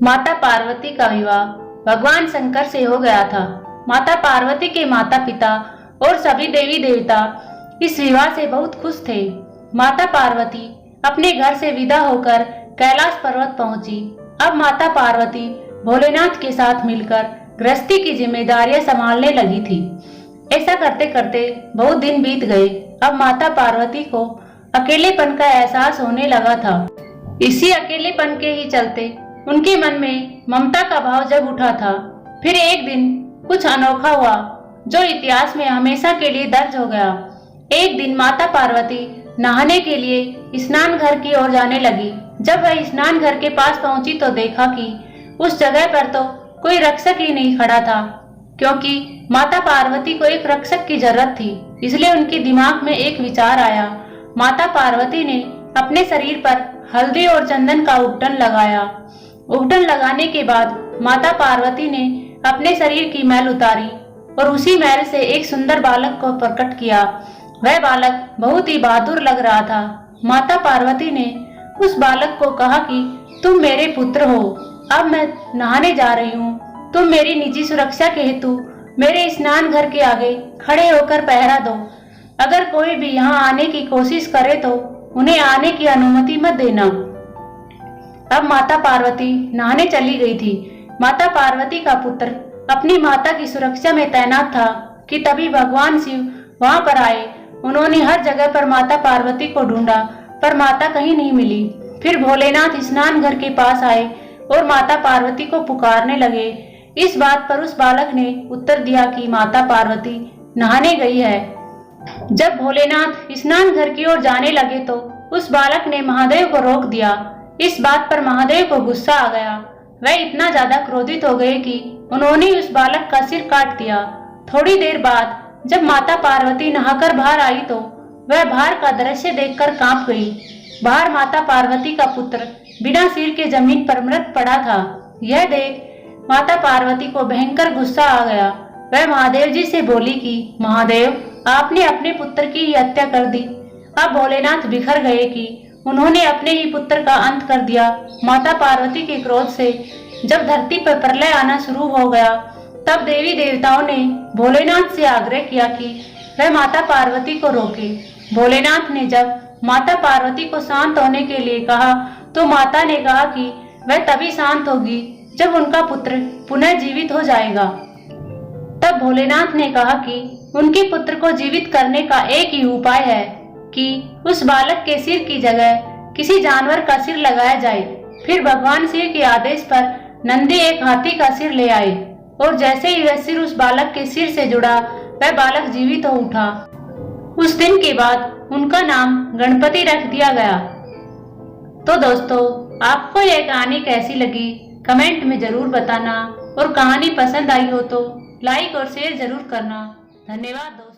माता पार्वती का विवाह भगवान शंकर से हो गया था। माता पार्वती के माता पिता और सभी देवी देवता इस विवाह से बहुत खुश थे। माता पार्वती अपने घर से विदा होकर कैलाश पर्वत पहुंची। अब माता पार्वती भोलेनाथ के साथ मिलकर गृहस्थी की जिम्मेदारियां संभालने लगी थी। ऐसा करते करते बहुत दिन बीत गए। अब माता पार्वती को अकेलेपन का एहसास होने लगा था। इसी अकेलेपन के ही चलते उनके मन में ममता का भाव जग उठा था। फिर एक दिन कुछ अनोखा हुआ जो इतिहास में हमेशा के लिए दर्ज हो गया। एक दिन माता पार्वती नहाने के लिए स्नान घर की ओर जाने लगी। जब वह स्नान घर के पास पहुंची तो देखा कि उस जगह पर तो कोई रक्षक ही नहीं खड़ा था, क्योंकि माता पार्वती को एक रक्षक की जरूरत थी। इसलिए उनके दिमाग में एक विचार आया। माता पार्वती ने अपने शरीर पर हल्दी और चंदन का उपटन लगाया। उपटन लगाने के बाद माता पार्वती ने अपने शरीर की मैल उतारी और उसी मैल से एक सुंदर बालक को प्रकट किया। वह बालक बहुत ही बहादुर लग रहा था। माता पार्वती ने उस बालक को कहा कि तुम मेरे पुत्र हो। अब मैं नहाने जा रही हूँ। तुम मेरी निजी सुरक्षा के हेतु मेरे स्नान घर के आगे खड़े होकर पहरा दो। अगर कोई भी यहाँ आने की कोशिश करे तो उन्हें आने की अनुमति मत देना। अब माता पार्वती नहाने चली गई थी। माता पार्वती का पुत्र अपनी माता की सुरक्षा में तैनात था कि तभी भगवान शिव वहां पर आए। उन्होंने हर जगह पर माता पार्वती को ढूंढा, पर माता कहीं नहीं मिली। फिर भोलेनाथ स्नान घर के पास आए और माता पार्वती को पुकारने लगे। इस बात पर उस बालक ने उत्तर दिया कि माता पार्वती नहाने गई है। जब भोलेनाथ स्नान घर की ओर जाने लगे तो उस बालक ने महादेव को रोक दिया। इस बात पर महादेव को गुस्सा आ गया। वह इतना ज्यादा क्रोधित हो गए कि उन्होंने उस बालक का सिर काट दिया। थोड़ी देर बाद जब माता पार्वती नहाकर बाहर आई तो वह बाहर का दृश्य देखकर कांप गई। बाहर माता पार्वती का पुत्र बिना सिर के जमीन पर मृत पड़ा था। यह देख माता पार्वती को भयंकर गुस्सा आ गया। वह महादेव जी से बोली कि महादेव, आपने अपने पुत्र की हत्या कर दी। अब भोलेनाथ बिखर गए कि उन्होंने अपने ही पुत्र का अंत कर दिया। माता पार्वती के क्रोध से जब धरती पर प्रलय आना शुरू हो गया तब देवी देवताओं ने भोलेनाथ से आग्रह किया कि वह माता पार्वती को रोके। भोलेनाथ ने जब माता पार्वती को शांत होने के लिए कहा तो माता ने कहा कि वह तभी शांत होगी जब उनका पुत्र पुनः जीवित हो जाएगा। तब भोलेनाथ ने कहा कि उनके पुत्र को जीवित करने का एक ही उपाय है कि उस बालक के सिर की जगह किसी जानवर का सिर लगाया जाए। फिर भगवान शिव के आदेश पर नंदी एक हाथी का सिर ले आए और जैसे ही वह सिर उस बालक के सिर से जुड़ा वह बालक जीवित हो उठा। उस दिन के बाद उनका नाम गणपति रख दिया गया। तो दोस्तों, आपको यह कहानी कैसी लगी कमेंट में जरूर बताना और कहानी पसंद आई हो तो लाइक और शेयर जरूर करना। धन्यवाद दोस्तों।